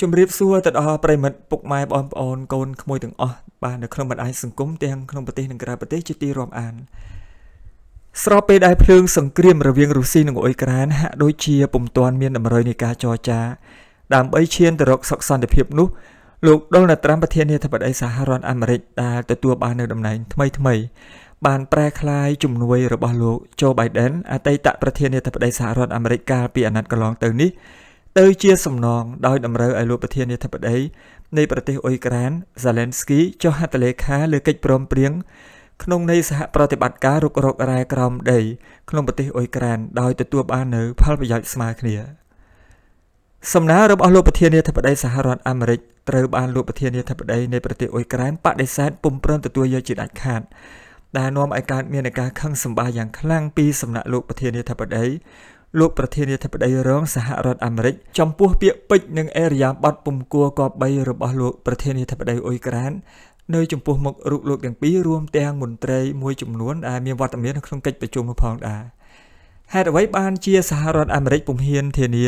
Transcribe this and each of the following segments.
ជំរាបសួរទៅដល់ប្រិមិត្តពុកម៉ែបងប្អូនកូនក្មួយទាំងអស់បាទនៅក្នុងបណ្ដាញសង្គមទាំងក្នុងប្រទេសនិងក្រៅប្រទេសជាទីរាប់អានស្របពេលដែលភ្លើងសង្គ្រាមរវាងរុស្ស៊ីនិងអ៊ុយក្រែនហាក់ដូចជាពុំទាន់មានតម្រុយនៃការចរចាដើម្បីឈានទៅរកសុខសន្តិភាពនោះលោកដូណាល់ត្រាំប្រធានាធិបតីសហរដ្ឋអាមេរិកដែលទទួលបាននៅតំណែងថ្មីបានប្រែក្លាយជំនួយរបស់លោកโจ Biden អតីតប្រធានាធិបតីសហរដ្ឋអាមេរិកកាលពីអាណត្តិកន្លងទៅនេះទៅជាសំណងដោយតម្រូវឲ្យលោកប្រធានាធិបតីនៃប្រទេសអ៊ុយក្រែន Zelensky ចុះហត្ថលេខាលើកិច្ចព្រមព្រៀងក្នុងន័យសហប្រតិបត្តិការរុករករ៉ែក្រោមដីក្នុងប្រទេសអ៊ុយក្រែនដោយទទួលបាននូវផលប្រយោជន៍ស្មើគ្នាសំណើរបស់លោកប្រធានាធិបតីសហរដ្ឋអាមេរិកត្រូវបានលោកប្រធានាធិបតីនៃប្រទេសអ៊ុយក្រែនបដិសេធពុំព្រមទទួលយកជាដាច់ខាតដែលនាំឲ្យកើតមានការខឹងសម្បារយ៉ាងខ្លាំងពីសំណាក់លោកប្រធានាធិបតីលោកប្រធានាធិបតីរងសហរដ្ឋអាមេរិកចំពោះពាក្យពេចន៍និងអេរយាប័តពុំគួរគប្បីរបស់លោកប្រធានាធិបតីអ៊ុយក្រែននៅចំពោះមុខរូបលោកទាំងពីររួមទាំងមន្ត្រីមួយចំនួនដែលមានវត្តមានក្នុងកិច្ចប្រជុំផងដែរហេតុអ្វីបានជាសហរដ្ឋអាមេរិកពុំហ៊ានធានា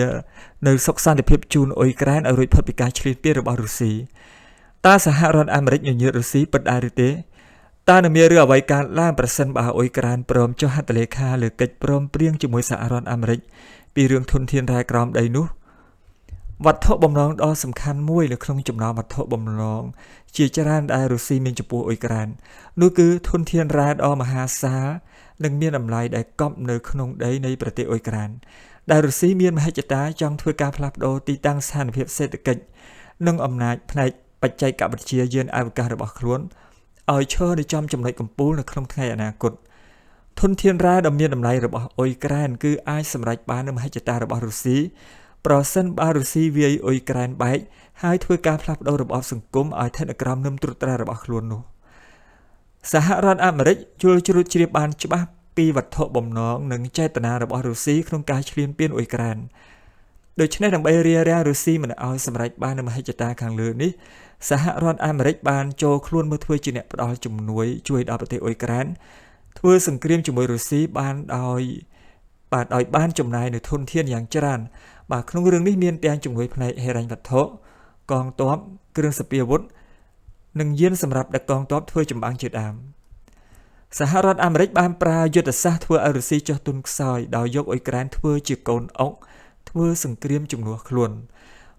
នៅសុខសន្តិភាពជូនអ៊ុយក្រែនឲ្យរួចផុតពីការឈ្លានពានរបស់រុស្ស៊ីតើសហរដ្ឋអាមេរិកញញើតរុស្ស៊ីពិតដែរឬទេតើនឹងមានរឿងអ្វីកើតឡើងប្រសិនបើអ៊ុយក្រែនព្រមចុះហត្ថលេខាលើកិច្ចព្រមព្រៀងជាមួយសហរដ្ឋអាមេរិកពីរឿងធនធានរ៉ែក្រោមដីនោះវត្ថុបំណងដ៏សំខាន់មួយនៅក្នុងចំណោមវត្ថុបំណងជាច្រើនដែលរុស្ស៊ីមានចំពោះអ៊ុយក្រែននោះគឺធនធានរ៉ែដ៏មហាសាលនិងមានតម្លៃដែលកប់នៅក្នុងដីនៃប្រទេសអ៊ុយក្រែនដែលរុស្ស៊ីមានមហិច្ឆតាចង់ធ្វើការផ្លាស់ប្ដូរទីតាំងស្ថានភាពសេដ្ឋកិច្ចនិងអំណាចផ្នែកបច្ចេកវិទ្យាយានអវកាសរបស់ខ្លួនឲ្យឈរនៅចំចំណុចកំពូលនៅក្នុងថ្ងៃអនាគតធនធានរ៉ែដ៏មានតម្លៃរបស់អ៊ុយក្រែនគឺអាចសម្រេចបាននូវមហិច្ឆតារបស់រុស្ស៊ីប្រសិនបើរុស្ស៊ីវាយអ៊ុយក្រែនបែកហើយធ្វើការផ្លាស់ប្ដូររបបសង្គមឲ្យស្ថិតនៅក្រោមនឹមត្រួតត្រារបស់ខ្លួននោះសហរដ្ឋអាមេរិកយល់ជ្រួតជ្រាបបានច្បាស់ពីវត្ថុបំណងនិងចេតនារបស់រុស្ស៊ីក្នុងការឈ្លានពានអ៊ុយក្រែនដូច្នេះដើម្បីរារាំងរុស្ស៊ីមិនឲ្យសម្រេចបាននូវមហិច្ឆតាខាងលើនេះសហរដ្ឋអាមេរិកបានចូលខ្លួនមកធ្វើជាអ្នកផ្ដល់ជំនួយជួយដល់ប្រទេសអ៊ុយក្រែនធ្វើសង្គ្រាមជាមួយរុស្ស៊ីបានដោយបានចំណាយនូវធនធានយ៉ាងច្រើនបាទក្នុងរឿងនេះមានទាំងជំនួយផ្នែកហិរញ្ញវត្ថុកងទ័ពគ្រឿងសព្វាវុធនិងយានសម្រាប់ដឹកកងទ័ពធ្វើចម្បាំងជាដើមសហរដ្ឋអាមេរិកបានប្រើយុទ្ធសាស្ត្រធ្វើឲ្យរុស្ស៊ីចុះទុនខ្សោយដោយយកអ៊ុយក្រែនធ្វើជាកូនអុកធ្វើសង្គ្រាមជំនួសខ្លួន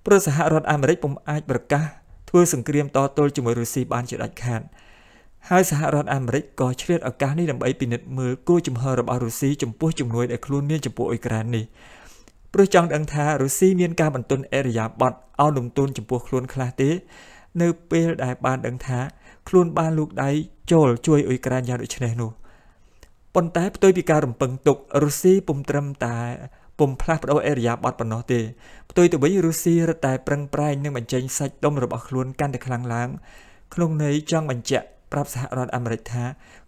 ព្រោះសហរដ្ឋអាមេរិកពុំអាចប្រកាសធ្វើសង្គ្រាមតទល់ជាមួយរុស្ស៊ីបានជាដាច់ខាតហើយសហរដ្ឋអាមេរិកក៏ឆ្លៀតឱកាសនេះដើម្បីពិនិត្យមើលគោលជំហររបស់រុស្ស៊ីចំពោះជំនួយដែលខ្លួនមានចំពោះអ៊ុយក្រែននេះព្រោះចង់ដឹងថារុស្ស៊ីមានការបន្ទន់អេរយាប័តអោនលំទោនចំពោះខ្លួនខ្លះទេនៅពេលដែលបានដឹងថាខ្លួនបានលូកដៃចូលជួយអ៊ុយក្រែនយ៉ាងដូចនេះនោះប៉ុន្តែផ្ទុយពីការរំពឹងទុករុស្ស៊ីពុំត្រឹមតែពុំផ្លាស់ប្ដូរអេរយាប័តប៉ុណ្ណោះទេផ្ទុយទៅវិញរុស្ស៊ីរឹតតែប្រឹងប្រែងនឹងបញ្ចេញសាច់ដុំរបស់ខ្លួនកាន់តែខ្លាំងឡើងក្នុងន័យចង់បញ្ជាក់ប្រាប់សហរដ្ឋអាមេរិកថា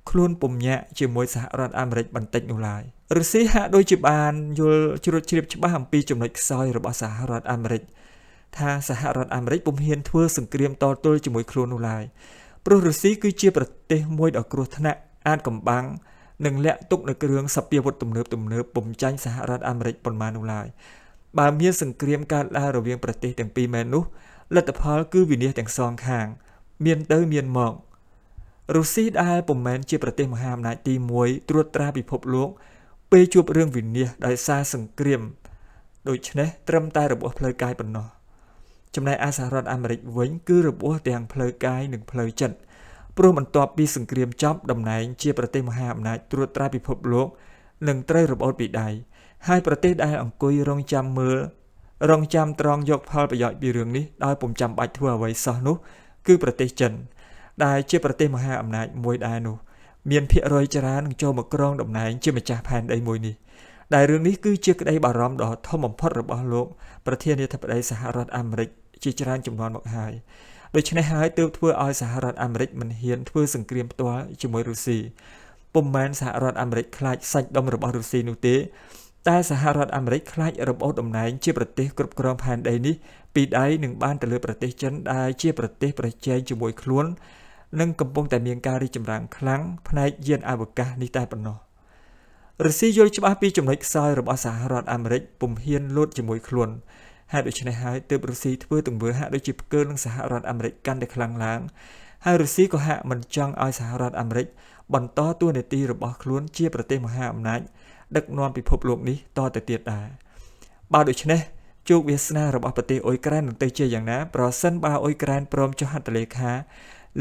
ខ្លួនពុំញាក់ជាមួយសហរដ្ឋអាមេរិកបន្តិចនោះឡើយរុស្ស៊ីហាក់ដូចជាបានយល់ជ្រួតជ្រាបច្បាស់អំពីចំណុចខ្សោយរបស់សហរដ្ឋអាមេរិកថាសហរដ្ឋអាមេរិកពុំហ៊ានធ្វើសង្គ្រាមតទល់ជាមួយខ្លួននោះឡើយព្រោះរុស្ស៊ីគឺជាប្រទេសមួយដ៏គ្រោះថ្នាក់អាចកំបាំងនិងលាក់ទុកនៅគ្រឿងសព្វាវុធទំនើបពុំចាញ់សហរដ្ឋអាមេរិកប៉ុន្មាននោះឡើយបើមានសង្គ្រាមកើតឡើងរវាងប្រទេសទាំងពីរមែននោះលទ្ធផលគឺវិនាសទាំងសងខាងមានទៅមានមករុស្ស៊ីដែលពុំមែនជាប្រទេសមហាអំណាចទី1ត្រួតត្រាពិភពលោកពេលជួបរឿងវិនាសដោយសារសង្គ្រាមដូច្នេះត្រឹមតែរបួសផ្លូវកាយប៉ុណ្ណោះចំណែកឯសហរដ្ឋអាមេរិកវិញគឺរបួសទាំងផ្លូវកាយនិងផ្លូវចិត្តព្រោះបន្ទាប់ពីសង្គ្រាមចប់តំណែងជាប្រទេសមហាអំណាចត្រួតត្រាពិភពលោកនឹងត្រូវរបូតពីដៃហើយប្រទេសដែលអង្គុយរងចាំត្រង់យកផលប្រយោជន៍ពីរឿងនេះដោយពុំចាំបាច់ធ្វើអ្វីសោះនោះគឺប្រទេសចិនដែលជាប្រទេសមហាអំណាចមួយដែរនោះមានភាគរយច្រើននឹងចូលមកគ្រងតំណែងជាម្ចាស់ផែនដីមួយនេះដែលរឿងនេះគឺជាក្តីបារម្ភដ៏ធំបំផុតរបស់លោកប្រធានាធិបតីសហរដ្ឋអាមេរិកជាច្រើនជំនាន់មកហើយដូច្នេះហើយទើបធ្វើឲ្យសហរដ្ឋអាមេរិកមិនហ៊ានធ្វើសង្គ្រាមផ្ទាល់ជាមួយរុស្ស៊ីពុំមែនសហរដ្ឋអាមេរិកខ្លាចសាច់ដុំរបស់រុស្ស៊ីនោះទេតែសហរដ្ឋអាមេរិកខ្លាចរបបតំណែងជាប្រទេសគ្រប់គ្រងផែនដីនេះពីដៃនឹងបានទៅលើប្រទេសចិនដែលជាប្រទេសប្រជែងជាមួយខ្លួននិងកំពុងតែមានការរីកចម្រើនខ្លាំងផ្នែកយានអវកាសនេះតែប៉ុណ្ណោះរុស្ស៊ីយល់ច្បាស់ពីចំណុចខ្សោយរបស់សហរដ្ឋអាមេរិកពុំហ៊ានលោតជាមួយខ្លួន ហើយដូច្នេះហើយទើបរុស្ស៊ីធ្វើទង្វើហាក់ដូចជាផ្កើលនឹងសហរដ្ឋអាមេរិកកាន់តែខ្លាំងឡើងហើយរុស្ស៊ីក៏ហាក់មិនចង់ឲ្យសហរដ្ឋអាមេរិកបន្តតួនាទីរបស់ខ្លួនជាប្រទេសមហាអំណាចដឹកនាំពិភពលោកនេះតទៅទៀតដែរបើដូច្នេះជោគវាសនារបស់ប្រទេសអ៊ុយក្រែននឹងទៅជាយ៉ាងណាប្រសិនបើអ៊ុយក្រែនព្រមចុះហត្ថលេខា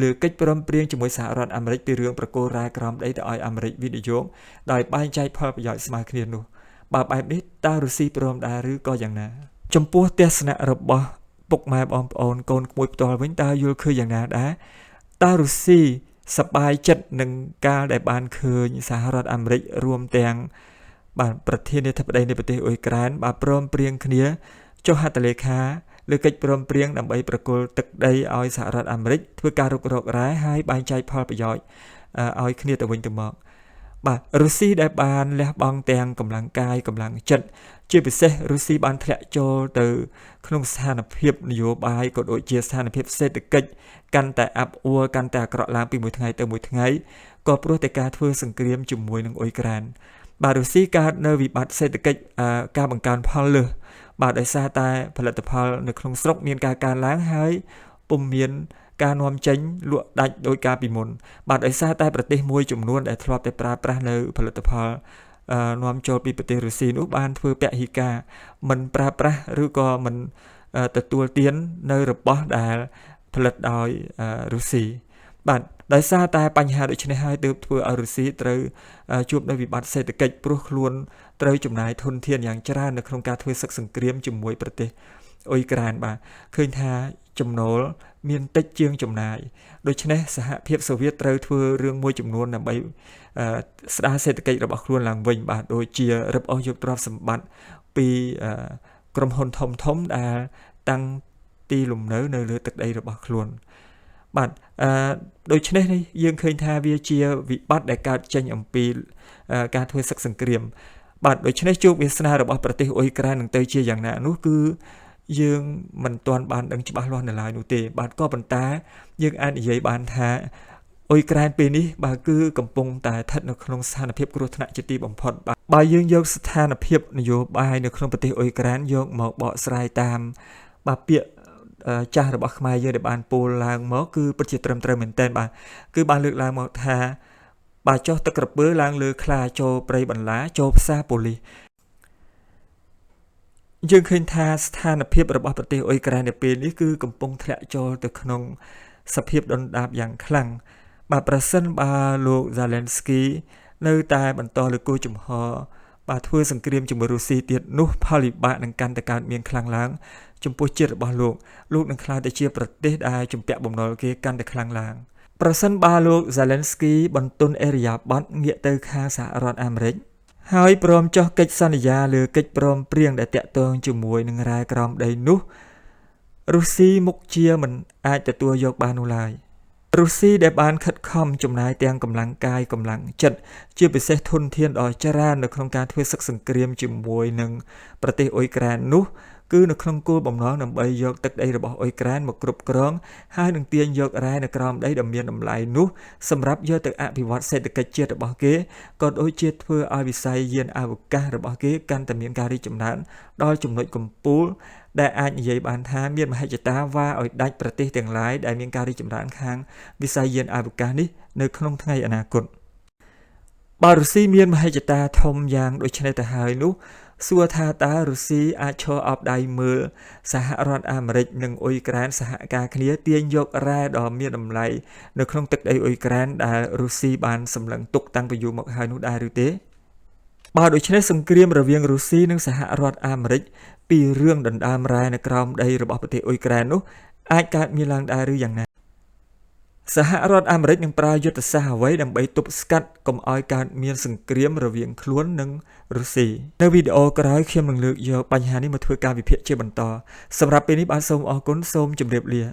លើកិច្ចព្រមព្រៀងជាមួយសហរដ្ឋអាមេរិកពីរឿងប្រគល់រ៉ែក្រោមដីទៅឲ្យអាមេរិកវិនិយោគដោយបែងចែកផលប្រយោជន៍ស្មើគ្នានោះបើបែបនេះតើរុស្ស៊ីព្រមដែរឬក៏យ៉ាងណាចំពោះទស្សនៈរបស់ពុកម៉ែបងប្អូនកូនក្មួយផ្ទាល់វិញតើយល់ឃើញយ៉ាងណាដែរតើរុស្ស៊ីសប្បាយចិត្តនឹងការដែលបានឃើញសហរដ្ឋអាមេរិករួមទាំងបាទប្រធានាធិបតីនៃប្រទេសអ៊ុយក្រែនបានព្រមព្រៀងគ្នាចុះហត្ថលេខាលើកិច្ចព្រមព្រៀងដើម្បីប្រគល់ទឹកដីឲ្យសហរដ្ឋអាមេរិកធ្វើការរុករករ៉ែហើយបែងចែកផលប្រយោជន៍ឲ្យគ្នាទៅវិញទៅមកបាទរុស្ស៊ីដែលបានលះបង់ទាំងកម្លាំងកាយកម្លាំងចិត្តជាពិសេសរុស្ស៊ីបានធ្លាក់ចូលទៅក្នុងស្ថានភាពនយោបាយក៏ដូចជាស្ថានភាពសេដ្ឋកិច្ចកាន់តែអាប់អួរកាន់តែអាក្រក់ឡើងពីមួយថ្ងៃទៅមួយថ្ងៃក៏ព្រោះតែការធ្វើសង្គ្រាមជាមួយនឹងអ៊ុយក្រែនបាទរុស្ស៊ីកើតនៅវិបត្តិសេដ្ឋកិច្ចការបង្កើនផលលើសបាទដោយសារតែផលិតផលនៅក្នុងស្រុកមានការកើនឡើងហើយពុំមានការនាំចេញលក់ដាច់ដោយការពីមុនបាទដោយសារតែប្រទេសមួយចំនួនដែលធ្លាប់តែប្រើប្រាស់នៅផលិតផលនាំចូលពីប្រទេសរុស្ស៊ីនោះបានធ្វើពហិការមិនប្រើប្រាស់ឬក៏មិនទទួលទាននៅរបស់ដែលផលិតដោយរុស្ស៊ីបាទដោយសារតែបញ្ហាដូចនេះហើយទើបធ្វើឲ្យរុស្ស៊ីត្រូវជួបនៅវិបត្តិសេដ្ឋកិច្ចព្រោះខ្លួនត្រូវចំណាយធនធានយ៉ាងច្រើននៅក្នុងការធ្វើសឹកសង្គ្រាមជាមួយប្រទេសអ៊ុយក្រែនបាទឃើញថាចំណូលមានតិចជាងចំណាយដូច្នេះសហភាពសូវៀតត្រូវធ្វើរឿងមួយចំនួនដើម្បីស្ដារសេដ្ឋកិច្ចរបស់ខ្លួនឡើងវិញបាទដូចជារឹបអូសយកទ្រព្យសម្បត្តិពីក្រុមហ៊ុនធំៗដែលតាំងទីលំនៅនៅលើទឹកដីរបស់ខ្លួនបាទដូច្នេះនេះយើងឃើញថាវាជាវិបត្តិដែលកើតចេញអំពីការធ្វើសឹកសង្គ្រាមបាទដូច្នេះជោគវាសនារបស់ប្រទេសអ៊ុយក្រែននឹងទៅជាយ៉ាងណានោះគឺយើងមិនទាន់បានដឹងច្បាស់លាស់នៅឡើយនោះទេបាទក៏ប៉ុន្តែយើងអាចនិយាយបានថាអ៊ុយក្រែនពេលនេះបាទគឺកំពុងតែស្ថិតនៅក្នុងស្ថានភាពគ្រោះថ្នាក់ជាទីបំផុតបាទបើយើងយកស្ថានភាពនយោបាយនៅក្នុងប្រទេសអ៊ុយក្រែនយកមកបកស្រាយតាមបាទពាក្យចាស់របស់ខ្មែរយើងដែលបានពោលឡើងមកគឺពិតជាត្រឹមត្រូវមែនទែនបាទគឺបានលើកឡើងមកថាបាទចុះទឹកក្រពើឡើងលើខ្លាចូលព្រៃបន្លាចូលផ្សារប៉ូលីសយើងឃើញថាស្ថានភាពរបស់ប្រទេសអ៊ុយក្រែននៅពេលនេះគឺកំពុងធ្លាក់ចូលទៅក្នុងសភាពដុនដាបយ៉ាងខ្លាំងបាទប្រសិនបើលោក Zelensky នៅតែបន្តលើគោលជំហរបាទធ្វើសង្គ្រាមជាមួយរុស្ស៊ីទៀតនោះផលវិបាកនឹងកាន់តែកើតមានខ្លាំងឡើងចំពោះជាតិរបស់លោកនឹងក្លាយទៅជាប្រទេសដែលជំពាក់បំណុលគេកាន់តែខ្លាំងឡើងប្រសិនបើលោក Zelensky បន្ទន់អេរយាប័តងាកទៅខាងសហរដ្ឋអាមេរិកហើយព្រមចុះកិច្ចសន្យាលើកិច្ចព្រមព្រៀងដែលតាក់ទងជាមួយនឹងរ៉ែក្រោមដីនោះរុស្ស៊ីមុខជាមិនអាចទទួលយកបាននោះឡើយរុស្ស៊ីដែលបានខិតខំចំណាយទាំងកម្លាំងកាយកម្លាំងចិត្តជាពិសេសធនធានដ៏ច្រើននៅក្នុងការធ្វើសឹកសង្គ្រាមជាមួយនឹងប្រទេសអ៊ុយក្រែននោះគឺនៅក្នុងគោលបំណងដើម្បីយកទឹកដីរបស់អ៊ុយក្រែនមកគ្រប់គ្រងហើយនឹងទាញយករ៉ែនៅក្រោមដីដ៏មានតម្លៃនោះសម្រាប់យកទៅអភិវឌ្ឍសេដ្ឋកិច្ចជាតិរបស់គេក៏ដូចជាធ្វើឲ្យវិស័យយានអវកាសរបស់គេកាន់តែមានការរីកចម្រើនដល់ចំណុចកំពូលដែលអាចនិយាយបានថាមានមហិច្ឆតាវាឲ្យដាច់ប្រទេសទាំងឡាយដែលមានការរីកចម្រើនខាងវិស័យយានអវកាសនេះនៅក្នុងថ្ងៃអនាគតបើរុស្ស៊ីមានមហិច្ឆតាធំយ៉ាងដូចនេះទៅហើយនោះសួរថាតើរុស្ស៊ីអាចឈរអបដៃមើលសហរដ្ឋអាមេរិកនិងអ៊ុយក្រែនសហការគ្នាទាញយករ៉ែដ៏មានតម្លៃនៅក្នុងទឹកដីអ៊ុយក្រែនដែលរុស្ស៊ីបានសម្លឹងទុកតាំងពីយូរមកហើយនោះដែរឬទេបើដូច្នេះសង្គ្រាមរវាងរុស្ស៊ីនិងសហរដ្ឋអាមេរិកពីរឿងដណ្ដើមរ៉ែនៅក្រោមដីរបស់ប្រទេសអ៊ុយក្រែននោះអាចកើតមានឡើងដែរឬយ៉ាងណាសហរដ្ឋអាមេរិកនឹងប្រើយុទ្ធសាស្ត្រអ្វីដើម្បីទប់ស្កាត់កុំឲ្យកើតមានសង្គ្រាមរវាងខ្លួននិងរុស្ស៊ីនៅវីដេអូក្រោយខ្ញុំនឹងលើកយកបញ្ហានេះមកធ្វើការវិភាគជាបន្តសម្រាប់ពេលនេះបាទសូមអរគុណសូមជម្រាបលា